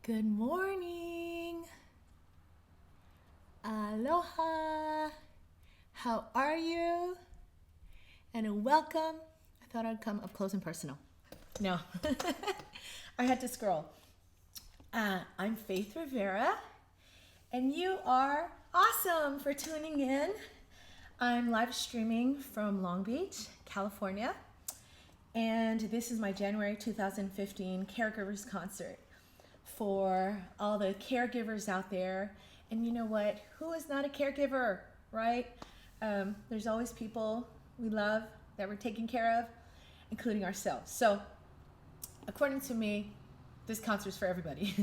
Good morning. Aloha. How are you? And welcome. I thought I'd come up close and personal. No, I had to scroll. I'm Faith Rivera, and you are awesome for tuning in. I'm live streaming from Long Beach, California, and this is my January 2015 Caregivers concert for all the caregivers out there. And you know what? Who is not a caregiver, right? There's always people we love that we're taking care of, including ourselves. So, according to me, this concert's for everybody,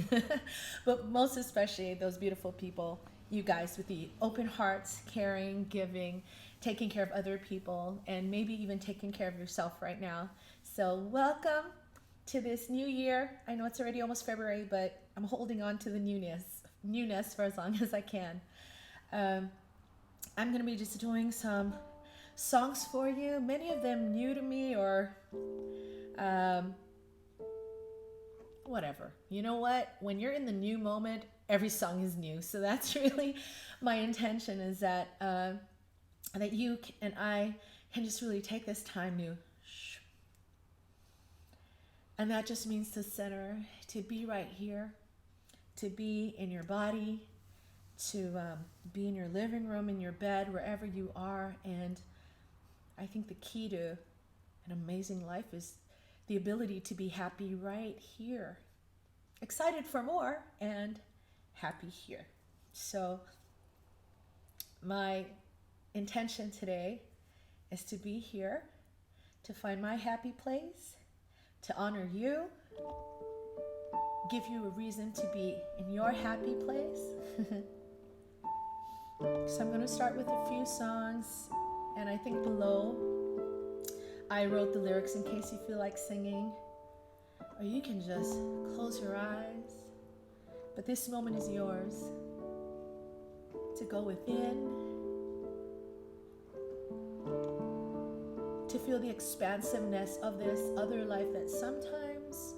but most especially those beautiful people, you guys with the open hearts, caring, giving, taking care of other people, and maybe even taking care of yourself right now. So welcome to this new year. I know it's already almost February, but I'm holding on to the newness for as long as I can. I'm going to be just doing some songs for you, many of them new to me or whatever. You know what? When you're in the new moment, every song is new. So that's really my intention, is that that you and I can just really take this time to and that just means to center, to be right here, to be in your body, to be in your living room, in your bed, wherever you are. And I think the key to an amazing life is the ability to be happy right here, excited for more, and happy here. So my intention today is to be here, to find my happy place, to honor you, give you a reason to be in your happy place. So I'm going to start with a few songs, and I think below I wrote the lyrics in case you feel like singing, or you can just close your eyes. But this moment is yours to go within, to feel the expansiveness of this other life that sometimes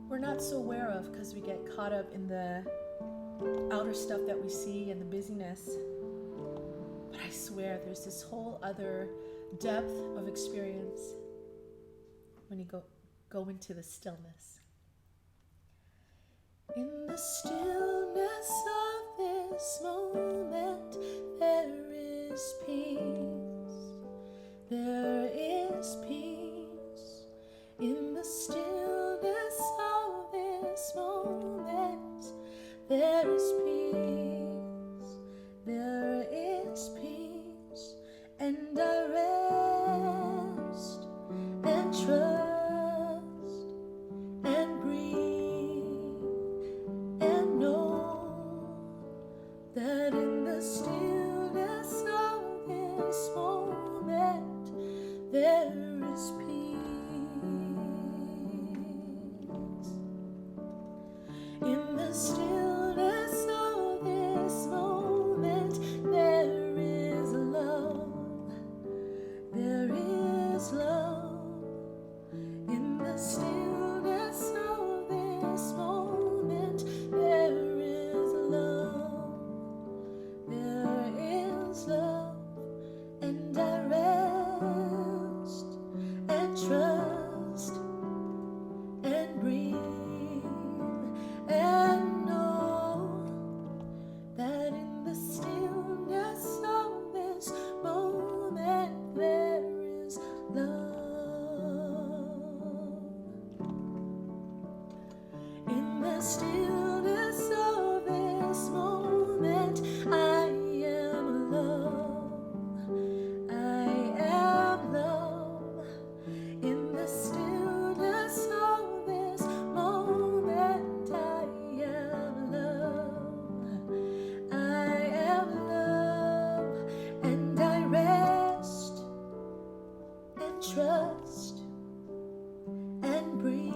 we're not so aware of because we get caught up in the outer stuff that we see and the busyness. But I swear there's this whole other depth of experience when you go into the stillness. In the stillness of this moment, there is peace. There is peace. In the stillness of this moment, there is peace. There is peace. And I rest and trust and breathe and know that in the stillness of this moment there is peace. In the stillness of this moment there is love. There is love. In the stillness of this moment there is love. There is love. And I rest and trust and breathe and know that in the stillness of this moment there is love. In the stillness of this moment I am love. I am love. In the stillness of this moment I am love. I am love. And I rest and trust and breathe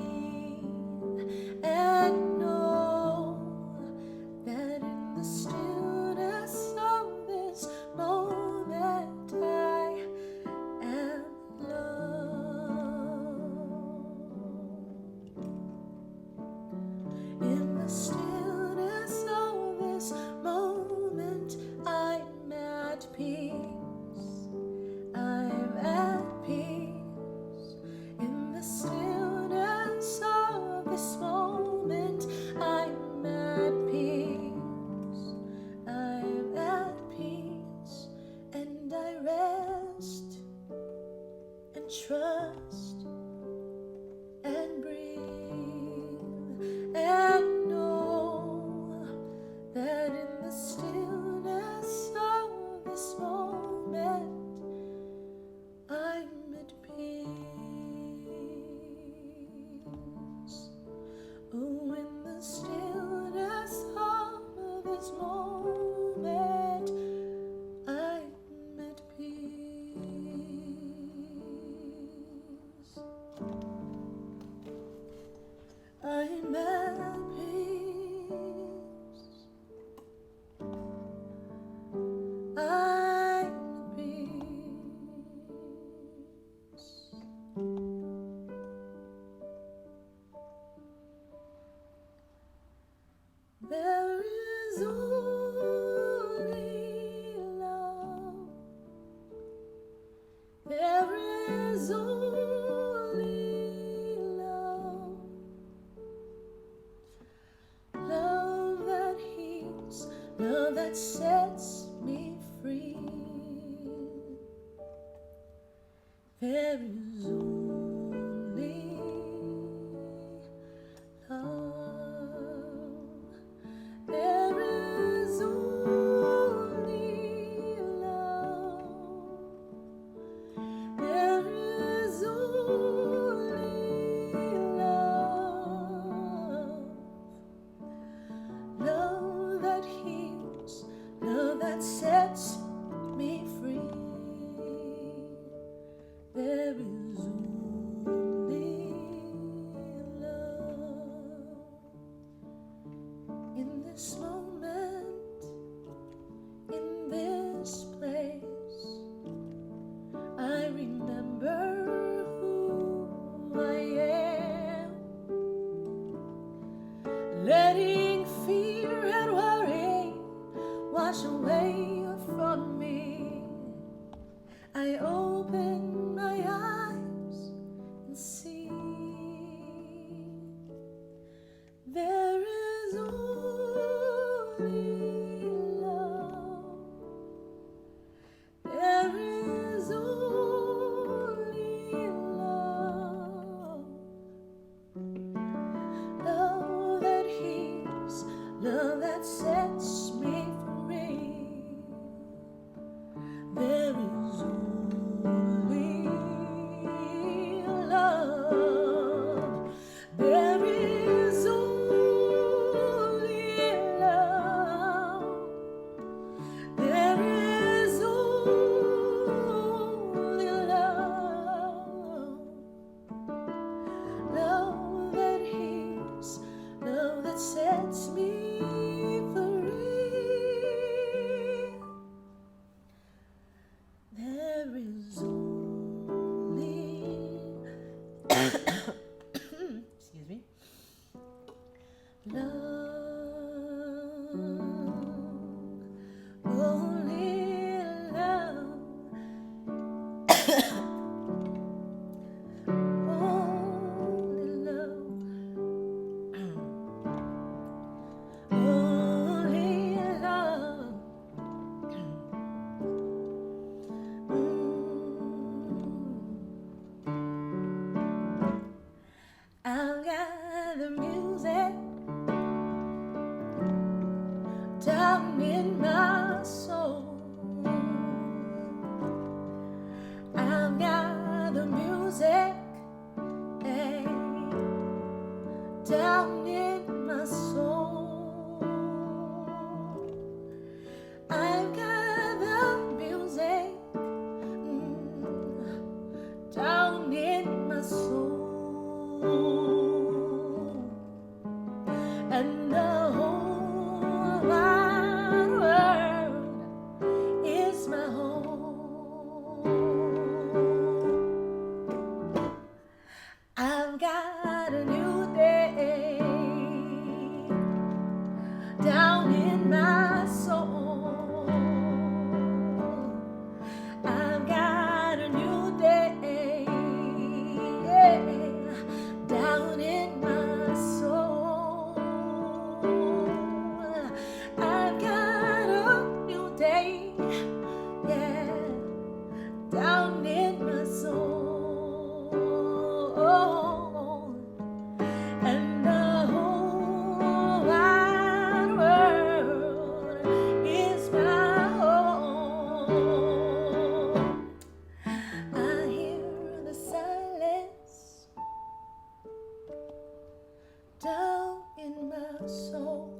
and know that in the stillness of this moment I am love. In the stillness trust and breathe and know that in the stillness of this moment I'm at peace. Oh, in the stillness of this moment I'm at peace. I'm at peace. I'm at peace. There is only love. There is only love. Love that heals, love that sets me free. There is only love. There is only love. There is only love. Love that heals, love that sets me free. There is only love. In this moment, in this place, I remember who I am. Letting fear and worry wash away from me. I open my eyes and see there is only love. There is only love. Love that heals, love that sets me free. There is only love. There is only love. There is only love. Love that heals, love that sets me free. There is only excuse me, love, only love, only love, only love. I've got the music down in my soul. I've got the music down in my soul. I've got the music down in my soul. And the whole wide world is my home. I've got a new day down in my soul. I've got a new day down in my soul. I've got a new day, yeah, down in my soul. down in my soul.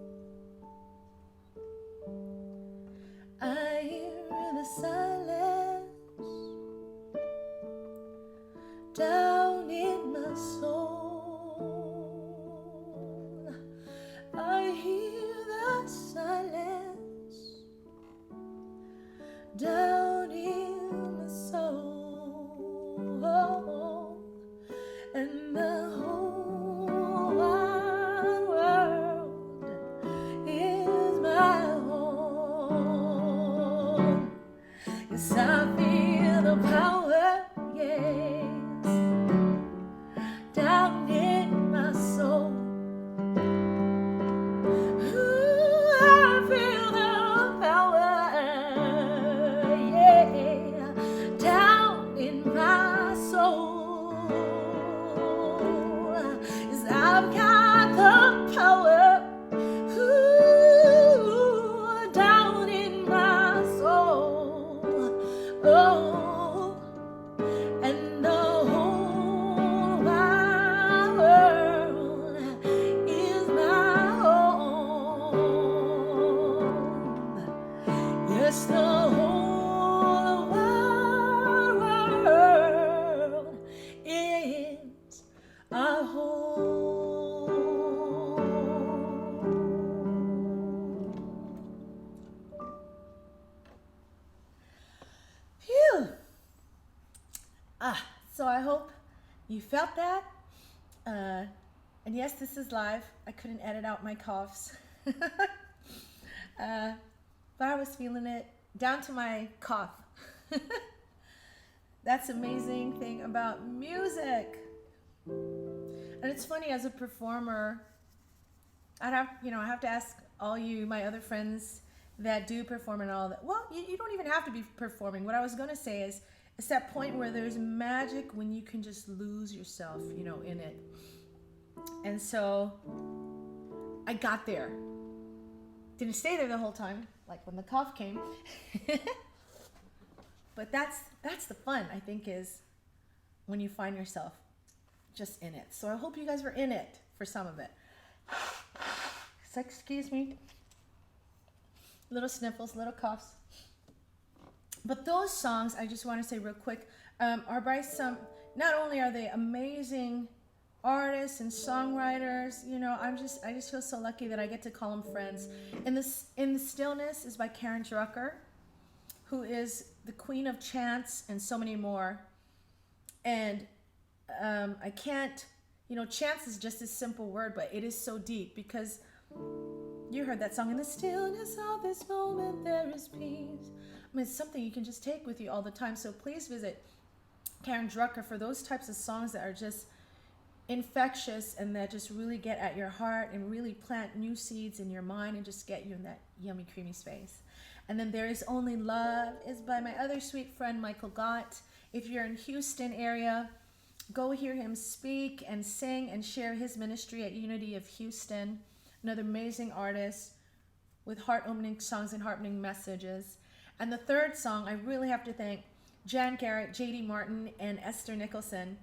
I hear the silence down in my soul. I hear the silence down in my soul, and the whole wide world is my home. Yes, I feel the power, yes, down in my soul. Ooh, I feel the power, yeah, down in my soul. Yes, I've got the power, ooh, down in my soul. Oh, and the whole wide world is my home. Yes, the whole wide world is our home. Phew. So I hope you felt that. And yes, this is live. I couldn't edit out my coughs. But I was feeling it down to my cough. That's the amazing thing about music. And it's funny, as a performer, I have to ask all you, my other friends that do perform and all that. Well, you don't even have to be performing. What I was going to say is, it's that point where there's magic when you can just lose yourself, in it. And so I got there. Didn't stay there the whole time, like when the cough came. But that's the fun, I think, is when you find yourself just in it. So I hope you guys were in it for some of it. So excuse me. Little sniffles, little coughs. But those songs, I just want to say real quick, are by some, not only are they amazing artists and songwriters, I just feel so lucky that I get to call them friends. In the Stillness is by Drucker, who is the queen of chants and so many more. And I can't, chants is just a simple word, but it is so deep, because you heard that song, in the stillness of this moment there is peace. I mean, it's something you can just take with you all the time. So please visit Drucker for those types of songs that are just infectious and that just really get at your heart and really plant new seeds in your mind and just get you in that yummy, creamy space. And then There Is Only Love is by my other sweet friend, Gott. If you're in Houston area, go hear him speak and sing and share his ministry at Unity of Houston. Another amazing artist with heart-opening songs and heart-opening messages. And the third song, I really have to thank Garrett, J.D. Martin, and Ester Nicolson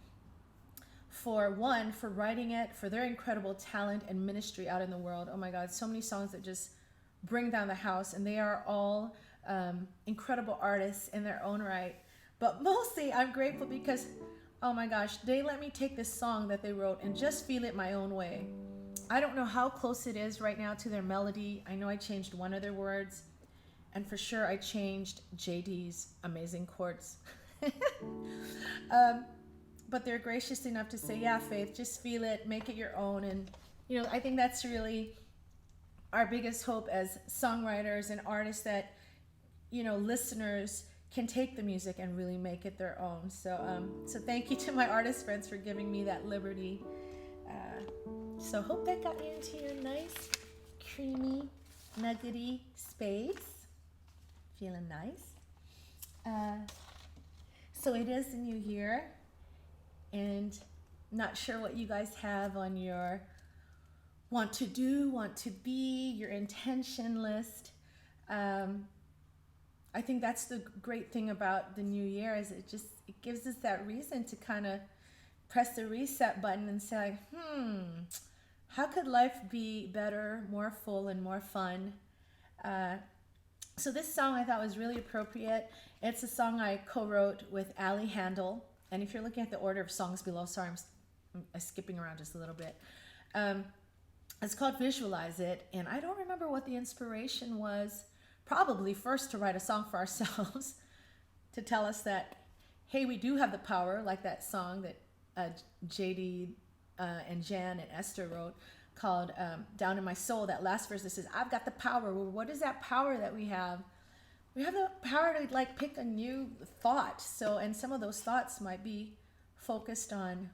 for writing it, for their incredible talent and ministry out in the world. Oh my God, so many songs that just bring down the house, and they are all incredible artists in their own right. But mostly I'm grateful because, oh my gosh, they let me take this song that they wrote and just feel it my own way. I don't know how close it is right now to their melody. I know I changed one of their words, and for sure I changed JD's amazing chords. But they're gracious enough to say, yeah, Faith, just feel it, make it your own. And, I think that's really our biggest hope as songwriters and artists, that, listeners can take the music and really make it their own. So thank you to my artist friends for giving me that liberty. So hope that got you into your nice, creamy, nuggety space. Feeling nice. So it is the new year, and not sure what you guys have on your want to do, want to be, your intention list. I think that's the great thing about the new year, is it gives us that reason to kind of press the reset button and say, How could life be better, more full, and more fun? So this song I thought was really appropriate. It's a song I co-wrote with Ali Handel. And if you're looking at the order of songs below, sorry, I'm skipping around just a little bit. It's called Visualize It. And I don't remember what the inspiration was. Probably first to write a song for ourselves to tell us that, hey, we do have the power, like that song that JD and Jan and Esther wrote called Down in My Soul. That last verse that says, I've got the power. Well, what is that power that we have? We have the power to like pick a new thought. So, and some of those thoughts might be focused on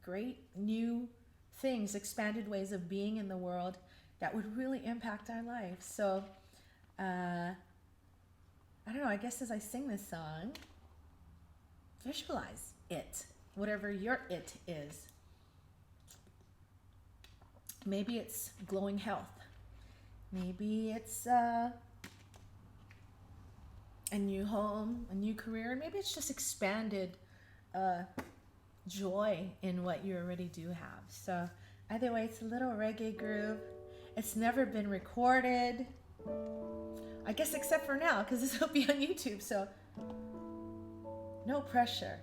great new things, expanded ways of being in the world that would really impact our life. So, I don't know, I guess as I sing this song, visualize it, whatever your it is. Maybe it's glowing health. Maybe it's a new home, a new career. Maybe it's just expanded joy in what you already do have. So either way, it's a little reggae groove. It's never been recorded, I guess, except for now, because this will be on YouTube. So no pressure.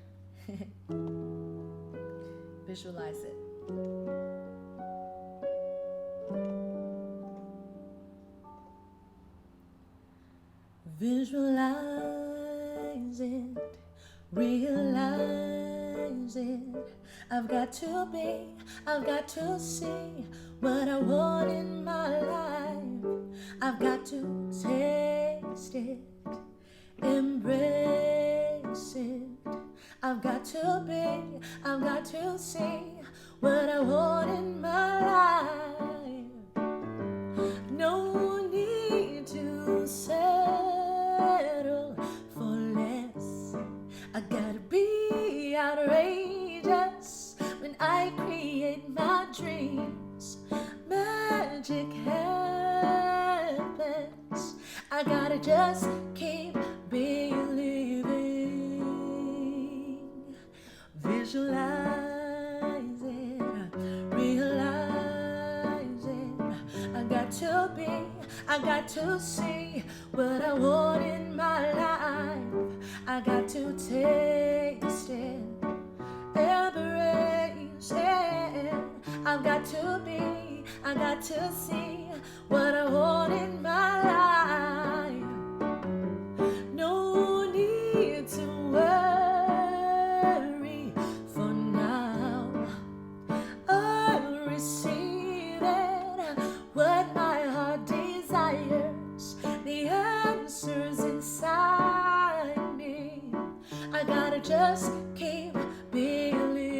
Visualize it. Visualize it, realize it. I've got to be, I've got to see what I want in my life. I've got to taste it, embrace it. I've got to be, I've got to see what I want in my life. No need to settle for less. I gotta be outrageous when I create my dreams. Magic happens. I gotta just keep believing. Visualize it, realize it. I got to be, I got to see what I want in my life. I got to taste it, embrace it. I've got to be, I got to see what I want in my life. No need to worry for now. I'll receive it, what my heart desires, the answers inside me. I gotta just keep believing.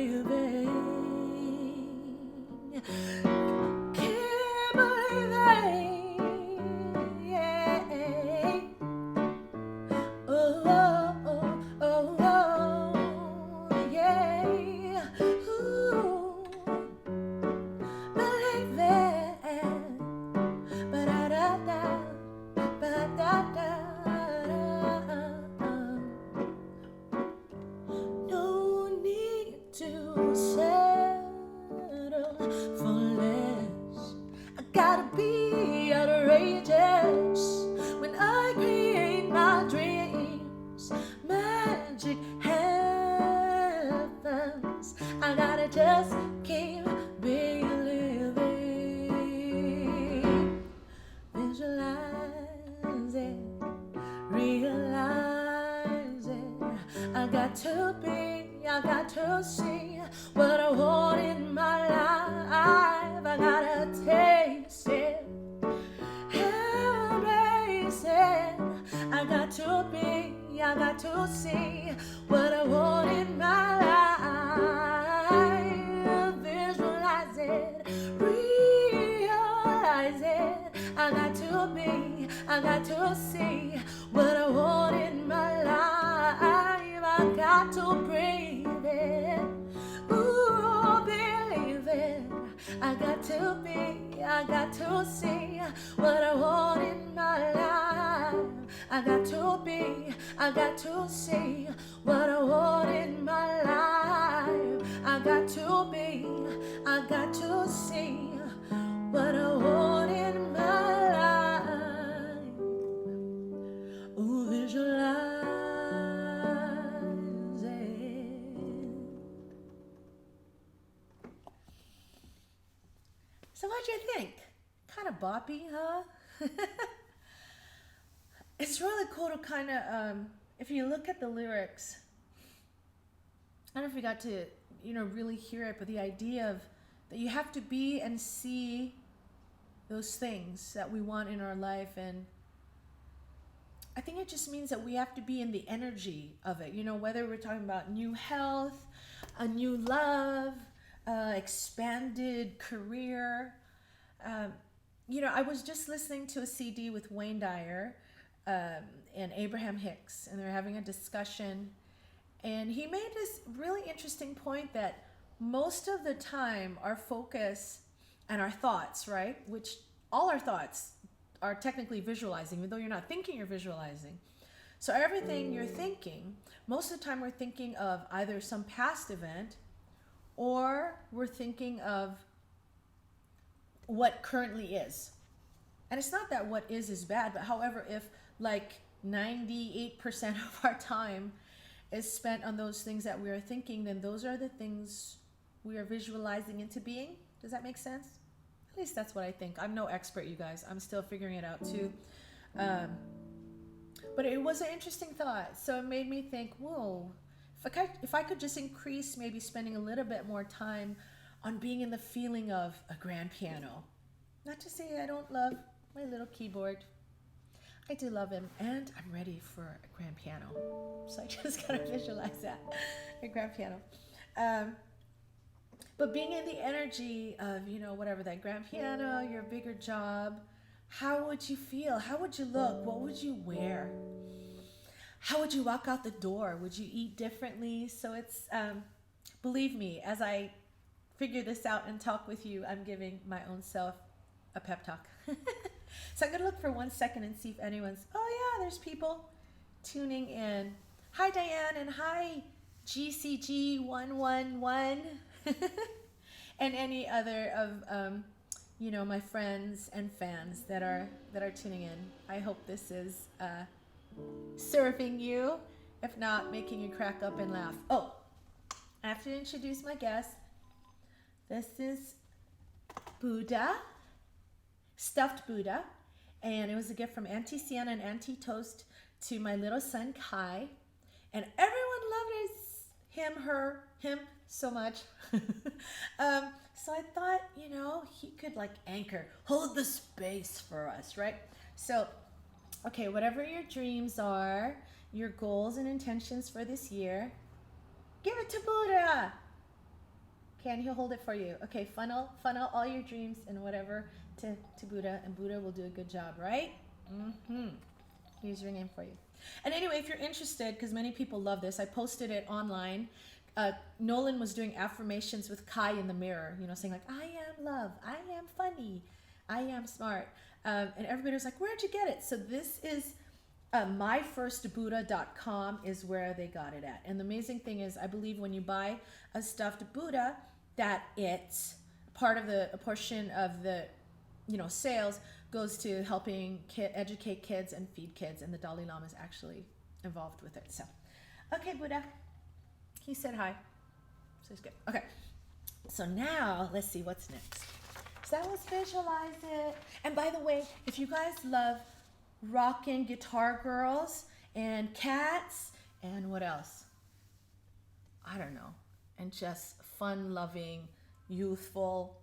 Keep believing, yeah. Oh, oh, oh, oh, oh, yeah. Ooh, believe it. Ba-da-da-da, ba-da-da-da. No need to settle for less. I gotta be outrageous when I create my dreams. Magic happens. I gotta just keep believing. Visualize it, realize it. I got to be, I got to see what I want in my life. I gotta taste it, embrace it. I got to be, I got to see what I want in my life. Visualize it, realize it. I got to be, I got to see what I want in my life. I got to breathe it, ooh, believe it. I got to be, I got to see what I want in my life. I got to be, I got to see what I want in my life. I got to be, I got to say what I want in my life. Oh, visualize it. So what'd you think? Kind of boppy, huh? It's really cool to kind of, if you look at the lyrics, I don't know if you got to, really hear it, but the idea of that you have to be and see those things that we want in our life. And I think it just means that we have to be in the energy of it, whether we're talking about new health, a new love, expanded career. I was just listening to a CD with Wayne Dyer and Abraham Hicks, and they're having a discussion. And he made this really interesting point that most of the time our focus and our thoughts, right, which all our thoughts are technically visualizing, even though you're not thinking, you're visualizing. So everything you're thinking, most of the time we're thinking of either some past event or we're thinking of what currently is. And it's not that what is bad, but however, if like 98% of our time is spent on those things that we are thinking, then those are the things we are visualizing into being. Does that make sense? At least that's what I think. I'm no expert, you guys. I'm still figuring it out too. But it was an interesting thought. So it made me think, whoa, if I could just increase maybe spending a little bit more time on being in the feeling of a grand piano. Not to say I don't love my little keyboard. I do love him, and I'm ready for a grand piano. So I just gotta visualize that, a grand piano. But being in the energy of, whatever, that grand piano, your bigger job, how would you feel? How would you look? What would you wear? How would you walk out the door? Would you eat differently? So it's, believe me, as I figure this out and talk with you, I'm giving my own self a pep talk. So I'm going to look for 1 second and see if anyone's, oh yeah, there's people tuning in. Hi, Diane, and hi, GCG111, and any other of, my friends and fans that are tuning in. I hope this is serving you, if not making you crack up and laugh. Oh, I have to introduce my guest. This is Buddha, stuffed Buddha, and it was a gift from Auntie Sienna and Auntie Toast to my little son Kai, and everyone loved him so much. So I thought, he could hold the space for us, right? So, okay, whatever your dreams are, your goals and intentions for this year, give it to Buddha. Okay, and he'll hold it for you. Okay, funnel all your dreams and whatever to Buddha, and Buddha will do a good job, right? Here's your name for you. And anyway, if you're interested, because many people love this, I posted it online. Nolan was doing affirmations with Kai in the mirror, saying I am love, I am funny, I am smart. And everybody was like, where'd you get it? So this is myfirstbuddha.com is where they got it at. And the amazing thing is, I believe when you buy a stuffed Buddha, that it's part of a portion of the sales goes to helping educate kids and feed kids, and the Dalai Lama is actually involved with it. So, okay, Buddha, he said hi, so it's good. Okay, so now let's see what's next. So that was visualize it. And by the way, if you guys love rockin' guitar girls and cats and what else? I don't know. And just fun-loving, youthful,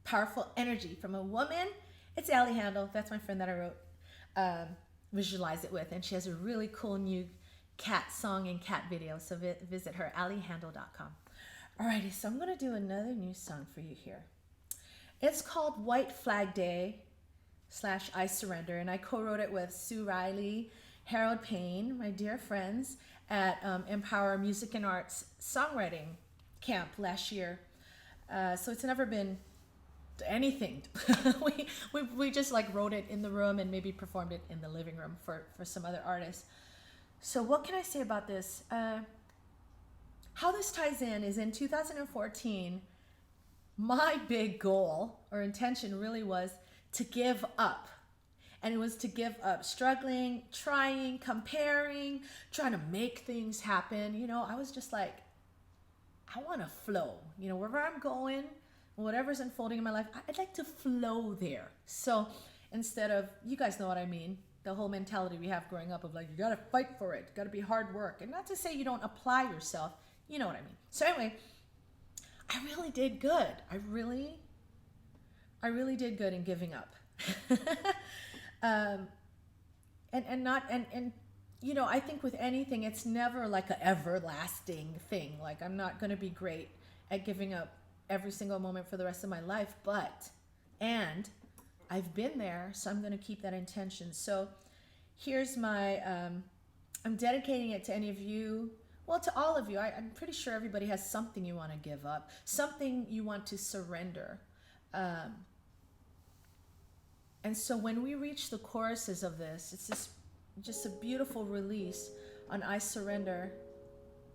powerful energy from a woman. It's Allie Handel. That's my friend that I wrote Visualize It with. And she has a really cool new cat song and cat video. So visit her, alliehandel.com. Alrighty, so I'm going to do another new song for you here. It's called White Flag Day / I Surrender. And I co-wrote it with Sue Riley, Harold Payne, my dear friends at Empower Music and Arts Songwriting Camp last year. So it's never been anything. we just wrote it in the room and maybe performed it in the living room for some other artists. So what can I say about this? How this ties in is in 2014, my big goal or intention really was to give up. And it was to give up struggling, trying, comparing, trying to make things happen. You know, I was just like, I want to flow. You know, wherever I'm going, whatever's unfolding in my life, I'd like to flow there. So instead of, you guys know what I mean, the whole mentality we have growing up of like, you got to fight for it, got to be hard work. And not to say you don't apply yourself, you know what I mean. So anyway, I really did good. I really did good in giving up. And you know, I think with anything, it's never like an everlasting thing. Like, I'm not going to be great at giving up every single moment for the rest of my life, and I've been there, so I'm going to keep that intention. So here's my, I'm dedicating it to any of you, well, to all of you. I'm pretty sure everybody has something you want to give up, something you want to surrender. And so when we reach the choruses of this, it's just a beautiful release on I surrender.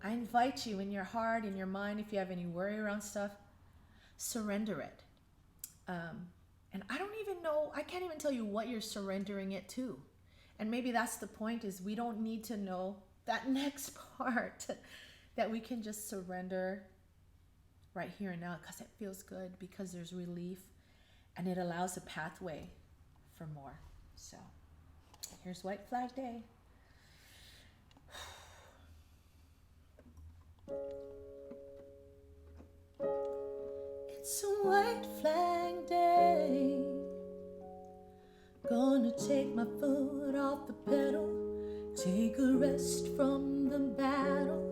I invite you in your heart, in your mind, if you have any worry around stuff, surrender it. And I don't even know, I can't even tell you what you're surrendering it to. And maybe that's the point, is we don't need to know that next part, that we can just surrender right here and now, because it feels good, because there's relief, and it allows a pathway for more. So here's White Flag Day. It's a white flag day. Gonna take my foot off the pedal, take a rest from the battle,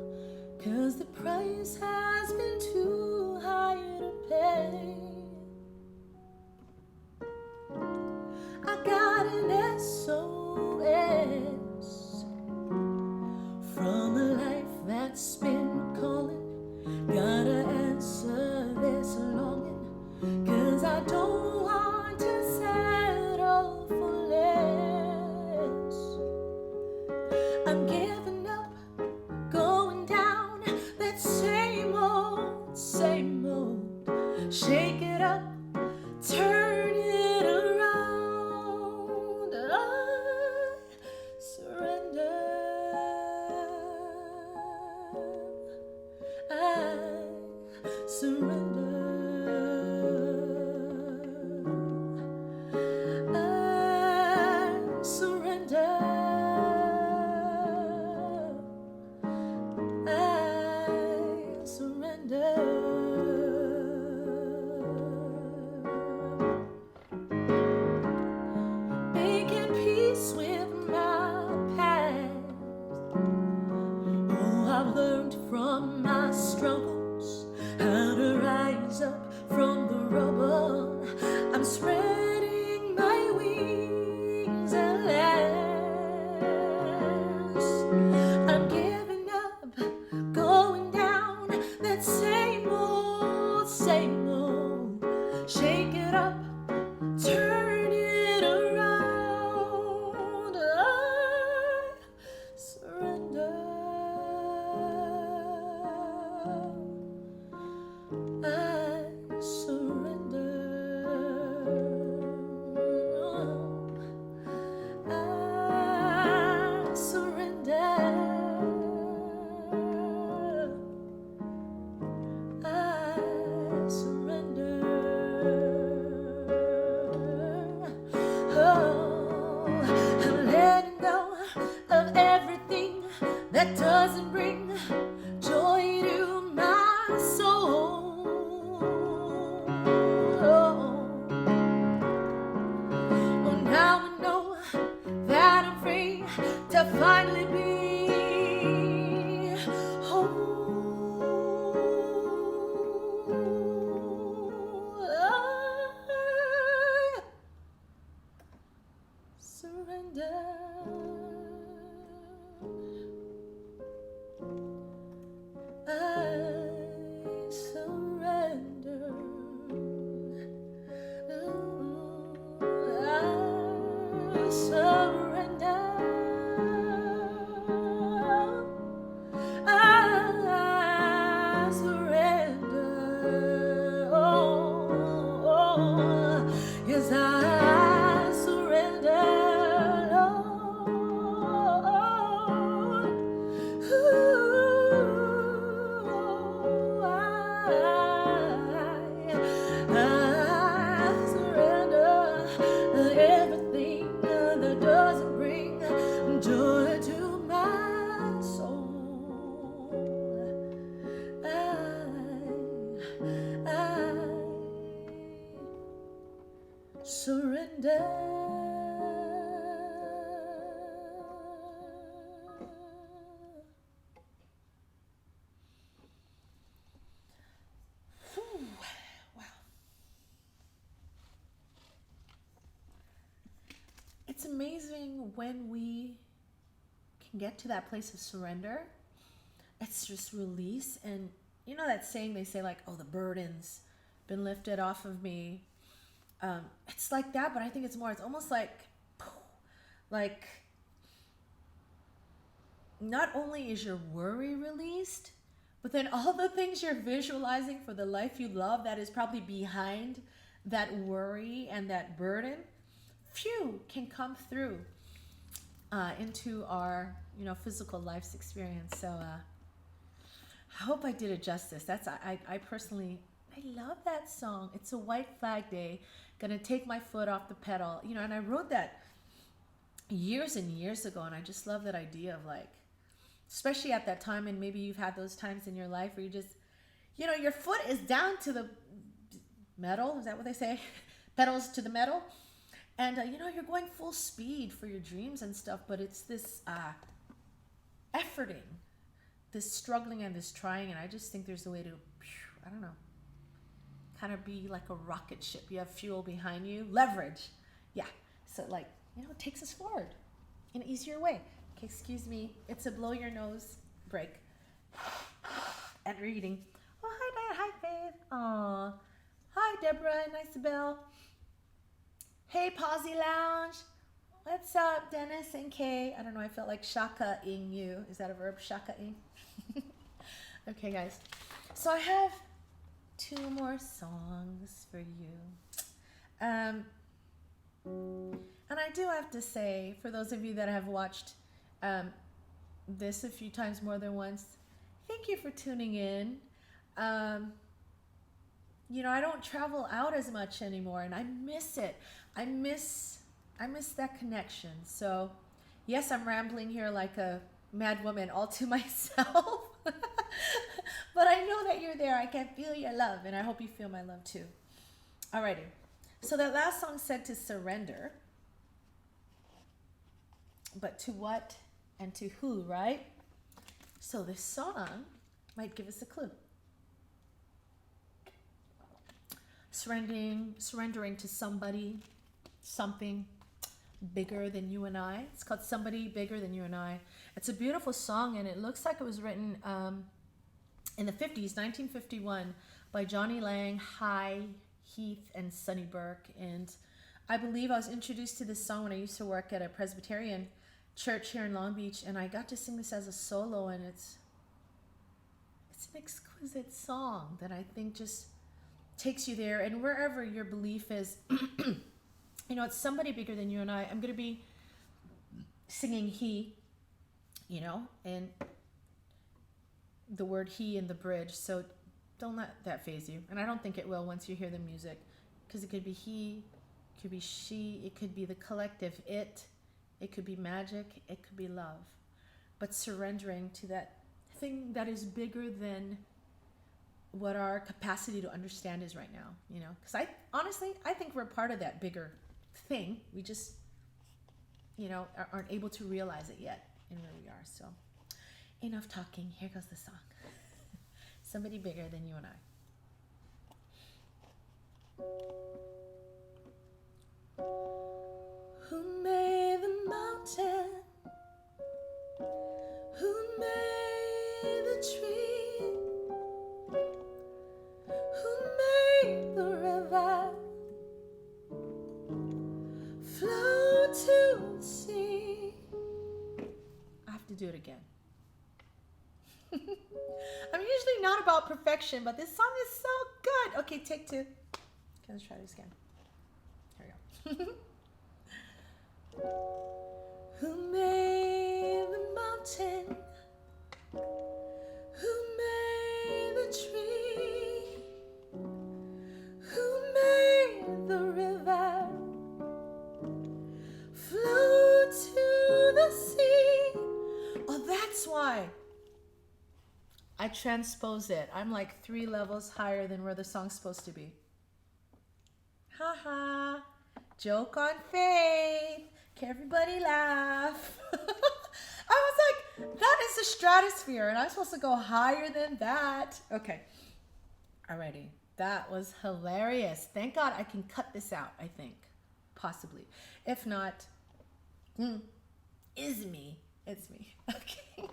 'cause the price has been too high to pay. I got an SOS from a life that's been calling. Gotta answer this longing, 'cause I don't want to settle for less. I'm giving up, going down that same old, shake it up, turn it around. I surrender. Making peace with my past. Oh, I've learned from my struggles how to rise amazing when we can get to that place of surrender. It's just release. And you know that saying they say, like, oh, the burden's been lifted off of me. It's like that, but I think it's more, it's almost like not only is your worry released, but then all the things you're visualizing for the life you love that is probably behind that worry and that burden, can come through into our, physical life's experience. So I hope I did it justice. I personally, I love that song. It's a white flag day. Gonna take my foot off the pedal. And I wrote that years and years ago, and I just love that idea of, like, especially at that time, and maybe you've had those times in your life where you just, your foot is down to the metal. Is that what they say? Pedals to the metal. And, you're going full speed for your dreams and stuff, but it's this efforting, this struggling and this trying. And I just think there's a way to, I don't know, kind of be like a rocket ship. You have fuel behind you, leverage. Yeah. So, like, it takes us forward in an easier way. Okay, excuse me. It's a blow your nose break. And reading. Oh, hi, Dad. Hi, Faith. Aw. Hi, Deborah and Isabel. Hey, Posy Lounge. What's up, Dennis and Kay? I don't know. I felt like shaka-ing you. Is that a verb? Shaka-ing? Okay, guys. So I have 2 more songs for you. And I do have to say, for those of you that have watched this a few times more than once, thank you for tuning in. I don't travel out as much anymore, and I miss it. I miss that connection. So, yes, I'm rambling here like a mad woman all to myself. But I know that you're there. I can feel your love, and I hope you feel my love too. Alrighty. So that last song said to surrender. But to what and to who, right? So this song might give us a clue. Surrendering to somebody, something bigger than you and I. It's called Somebody Bigger Than You and I. It's a beautiful song, and it looks like it was written in the 50s, 1951, by Johnny Lang, High Heath, and Sonny Burke. And I believe I was introduced to this song when I used to work at a Presbyterian church here in Long Beach, and I got to sing this as a solo, and it's an exquisite song that I think just takes you there. And wherever your belief is, it's somebody bigger than you and I. I'm going to be singing he, and the word he in the bridge. So don't let that faze you. And I don't think it will once you hear the music, because it could be he, it could be she, it could be the collective it could be magic, it could be love. But surrendering to that thing that is bigger than what our capacity to understand is right now, because I think we're part of that bigger thing. We just, aren't able to realize it yet in where we are. So enough talking. Here goes the song. Somebody bigger than you and I. Who made the mountain? Who made the tree? Who made the river flow to the sea? I have to do it again. I'm usually not about perfection, but this song is so good. Okay, take 2. Okay, let's try this again. Here we go. Who made the mountain? Who made the tree? Who made the river flow to the sea? Oh, that's why I transpose it. I'm like 3 levels higher than where the song's supposed to be. Haha. Joke on Faith. Can everybody laugh? I was like, that is the stratosphere, and I'm supposed to go higher than that. Okay. Alrighty. That was hilarious. Thank God I can cut this out, I think. Possibly. If not, Is me. It's me. Okay.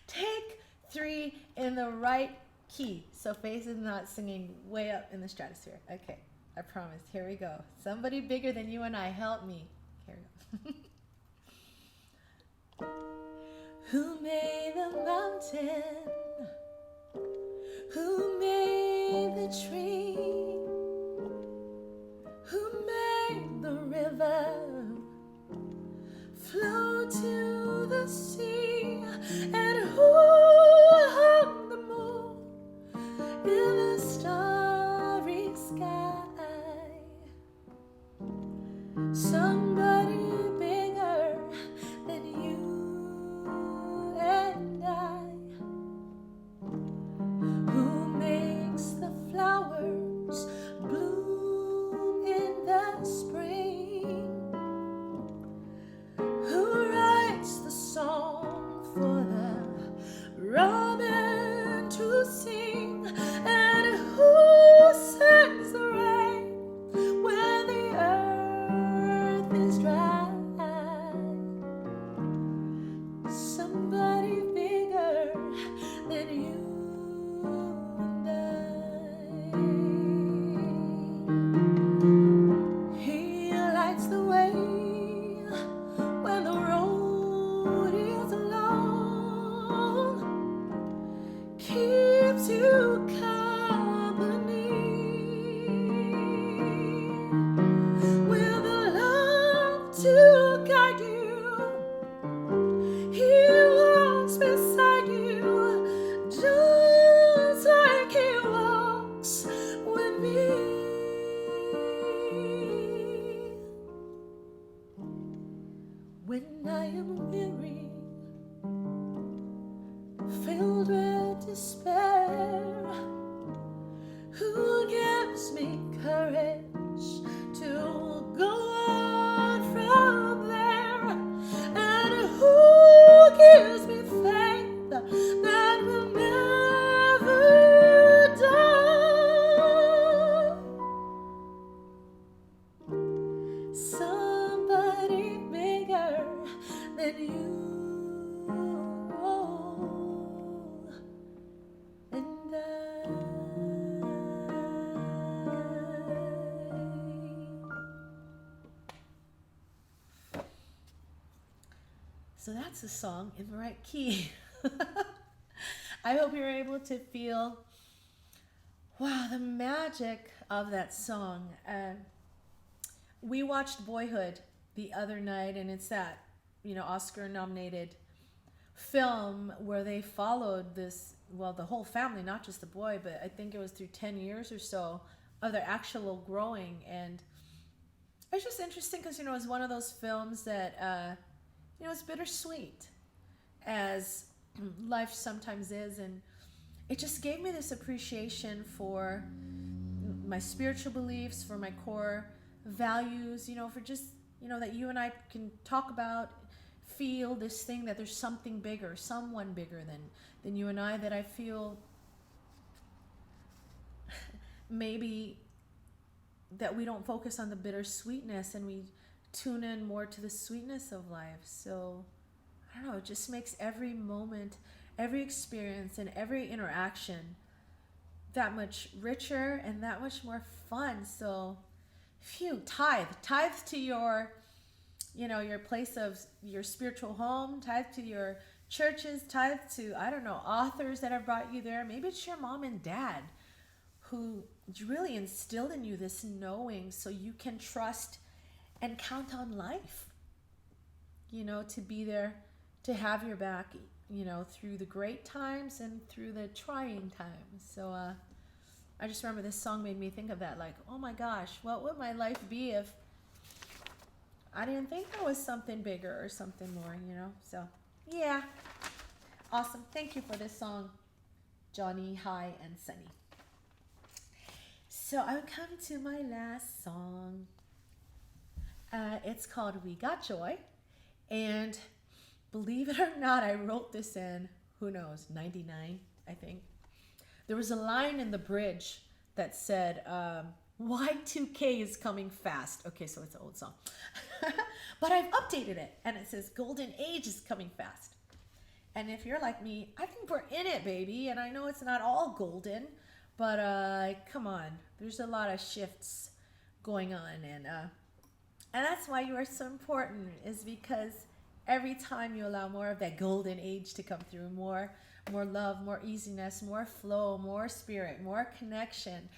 Take 3 in the right key. So Faith is not singing way up in the stratosphere. Okay. I promise. Here we go. Somebody bigger than you and I, help me. Here we go. Who made the mountain? Who made the tree? Who made the river flow to the sea? And who hung the moon in the starry sky? Somebody bigger than you and I. Who makes the flowers bloom in the spring? Who writes the song for the robin to sing? And who sends the rain when the earth is dry? Somebody bigger than you and I. He lights the way when the road is long, keeps you company with a love to guide you. He walks beside you just like he walks with me. When I am weary, filled with despair, who gives me courage to go on from there? And who gives me faith that will never die? Somebody bigger than you and I. So that's the song in the right key. I hope you're able to feel, wow, the magic of that song. We watched Boyhood the other night, and it's that, Oscar-nominated film where they followed this, well, the whole family, not just the boy, but I think it was through 10 years or so of their actual growing. And it's just interesting because, it's one of those films that, it's bittersweet, as life sometimes is. And it just gave me this appreciation for my spiritual beliefs, for my core values, for just, that you and I can talk about, feel this thing that there's something bigger, someone bigger than you and I, that I feel maybe that we don't focus on the bittersweetness and we tune in more to the sweetness of life. So I don't know, it just makes every moment, every experience, and every interaction that much richer and that much more fun. So tithe to your, your place of your spiritual home, tithe to your churches, tithe to, authors that have brought you there. Maybe it's your mom and dad who really instilled in you this knowing so you can trust and count on life, to be there, to have your back, through the great times and through the trying times. So I just remember this song made me think of that, like, oh my gosh, what would my life be if I didn't think there was something bigger or something more, So, yeah. Awesome. Thank you for this song, Johnny, High, and Sunny. So I would come to my last song. It's called We Got Joy. And believe it or not, I wrote this in, who knows, 99, I think. There was a line in the bridge that said, Y2K is coming fast. Okay, so it's an old song. But I've updated it and it says golden age is coming fast. And if you're like me, I think we're in it, baby. And I know it's not all golden, but come on. There's a lot of shifts going on. And that's why you are so important, is because every time you allow more of that golden age to come through, more love, more easiness, more flow, more spirit, more connection,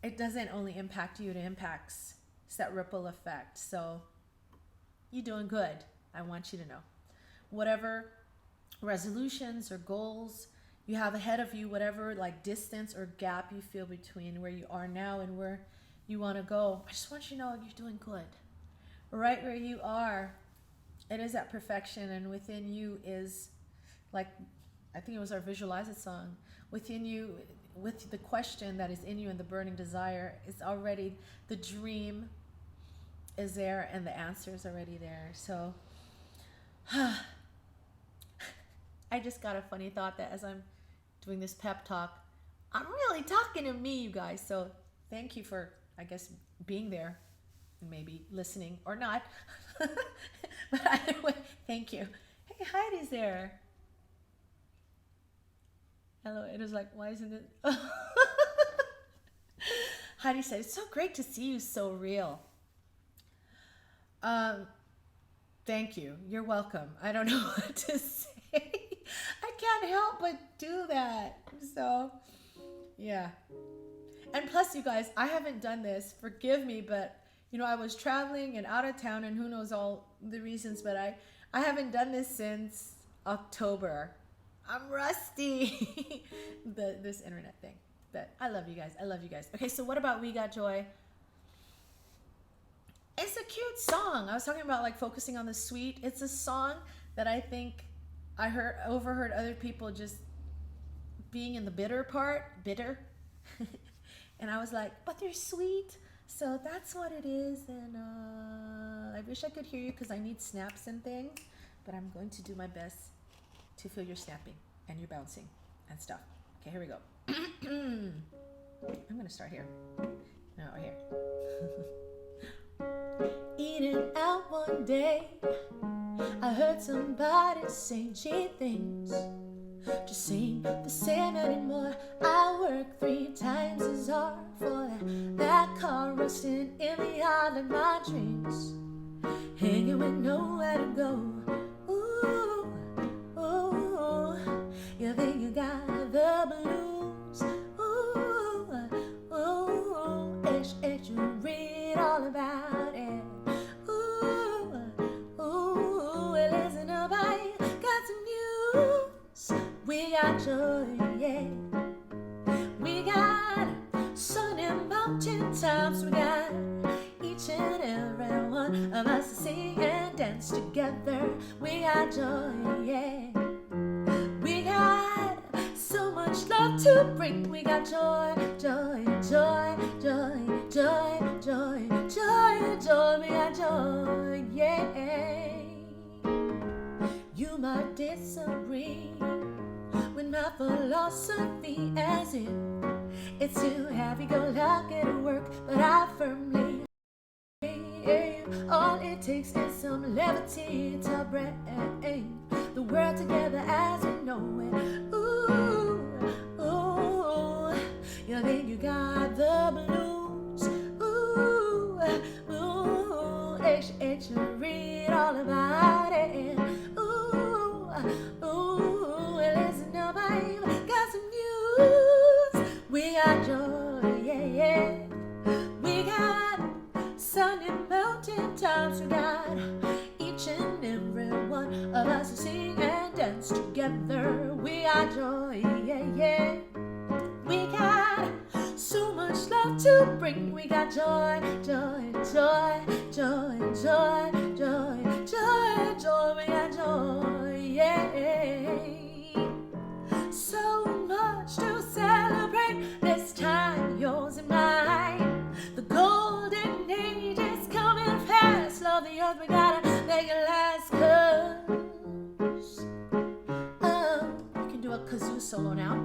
it doesn't only impact you, it impacts. It's that ripple effect. So you're doing good. I want you to know. Whatever resolutions or goals you have ahead of you, whatever like distance or gap you feel between where you are now and where you want to go, I just want you to know you're doing good. Right where you are, it is that perfection, and within you is, like, I think it was our Visualize It song, within you, with the question that is in you and the burning desire, it's already, the dream is there and the answer is already there. So I just got a funny thought that as I'm doing this pep talk, I'm really talking to me, you guys. So thank you for, I guess, being there and maybe listening or not. But either way, thank you. Hey, Heidi's there. Hello, it is like, why isn't it? Heidi said, it's so great to see you so real. Thank you. You're welcome. I don't know what to say. I can't help but do that. So, yeah. And plus, you guys, I haven't done this. Forgive me, but, you know, I was traveling and out of town and who knows all the reasons, but I haven't done this since October. I'm rusty. This internet thing. But I love you guys. I love you guys. Okay, so what about We Got Joy? It's a cute song. I was talking about like focusing on the sweet. It's a song that I think I overheard other people just being in the bitter part. Bitter. And I was like, but they're sweet. So that's what it is. And I wish I could hear you because I need snaps and things. But I'm going to do my best to feel your snapping and your bouncing and stuff. Okay, here we go. I'm going to start here. No, here. Eating out one day, I heard somebody saying cheap things. Just ain't the same anymore. I work 3 times as hard for that car resting in the aisle of my dreams, hanging with nowhere to go. Ooh, ooh, you think you got the blues? Ooh, ooh, you read all about it. Ooh, ooh, listen up, I got some news. We got joy, yeah. We got sun and mountain tops. We got each and every one of us to sing and dance together. We got joy, yeah. We got so much love to bring. We got joy, joy, joy, joy, joy, joy, joy, joy. We got joy, yeah. You might disagree with my philosophy, as if it's too happy-go-lucky to work, but I firmly believe all it takes is some levity to bring the world together as we know it. Ooh, ooh, you think you got the blues? Ooh, ooh, you read all about it. Ooh, ooh, listen up, I've got some news. We got joy, yeah, yeah. We got sun and mountain tops. We got each and every one of us to sing and dance together. We got joy, yeah, yeah. We got so much love to bring. We got joy, joy, joy, joy, joy, joy, joy, joy. We got joy, yeah. So much to celebrate this time, yours and mine. The golden age is coming fast. Love the earth, we gotta make it last. Cause you can do a kazoo solo now.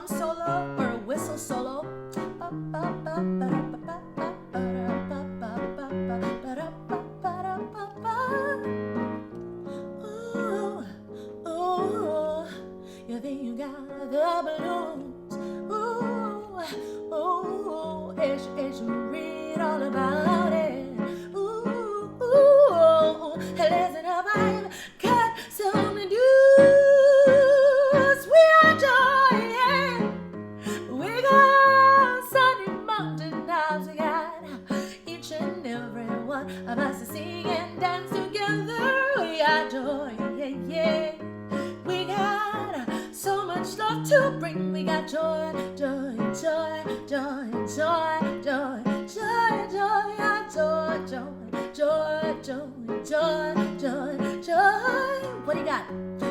drum solo or a whistle solo. Ooh, ooh, you think you got the blues. Ooh, ooh, it's read all about it. Ooh, ooh, listen up, I've got some news. We are joy, we got sunny mountain tops. We got each and every one of us to sing and dance together. We got joy, yeah. We got so much love to bring. We got joy, joy, joy, joy, joy, joy, joy, joy, joy, joy, joy, joy, joy, joy. What do you got?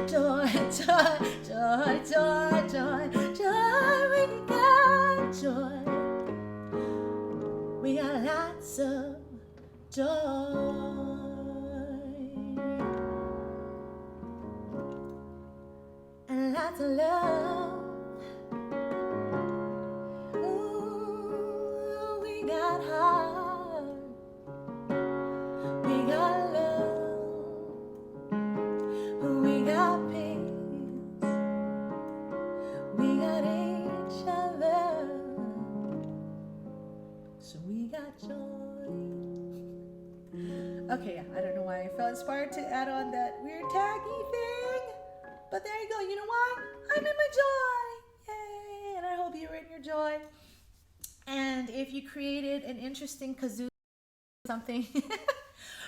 Joy, joy, joy, joy, joy, joy. We got joy. We got lots of joy. And lots of love. Ooh, we got heart. We got love. We got peace. We got each other. So we got joy. Okay, I don't know why I felt inspired to add on that weird taggy thing. But there you go. You know why? I'm in my joy. Yay. And I hope you were in your joy. And if you created an interesting kazoo something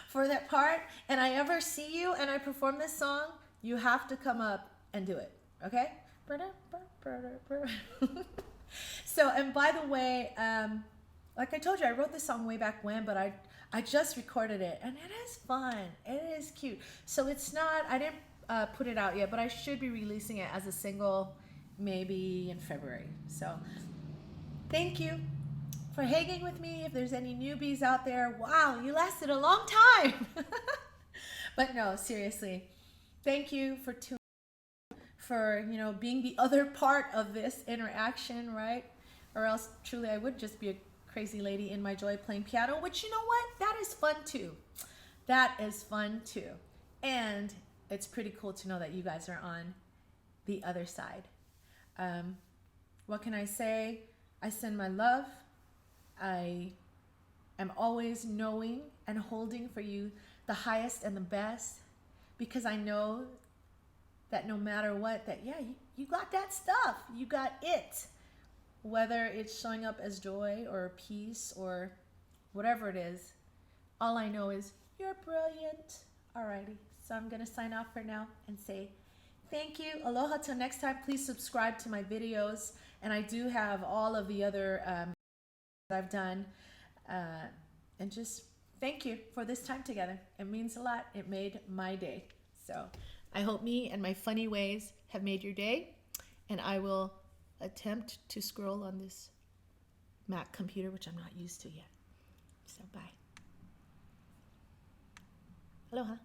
for that part, and I ever see you and I perform this song, you have to come up and do it. Okay? So, and by the way, like I told you, I wrote this song way back when, but I just recorded it, and it is fun. It is cute. So it's not, I didn't put it out yet, but I should be releasing it as a single maybe in February. So thank you for hanging with me. If there's any newbies out there, wow, you lasted a long time. But no, seriously, thank you for tuning, for, you know, being the other part of this interaction, right? Or else truly I would just be a crazy lady in my joy playing piano, which, you know what, that is fun too. That is fun too. And it's pretty cool to know that you guys are on the other side. What can I say? I send my love. I am always knowing and holding for you the highest and the best, because I know that no matter what, that yeah, you got that stuff. You got it. Whether it's showing up as joy or peace or whatever it is, all I know is you're brilliant. Alrighty, so I'm gonna sign off for now and say thank you. Aloha till next time. Please subscribe to my videos, and I do have all of the other I've done, and just thank you for this time together. It means a lot. It made my day. So I hope me and my funny ways have made your day, and I will attempt to scroll on this Mac computer, which I'm not used to yet. So bye. Aloha.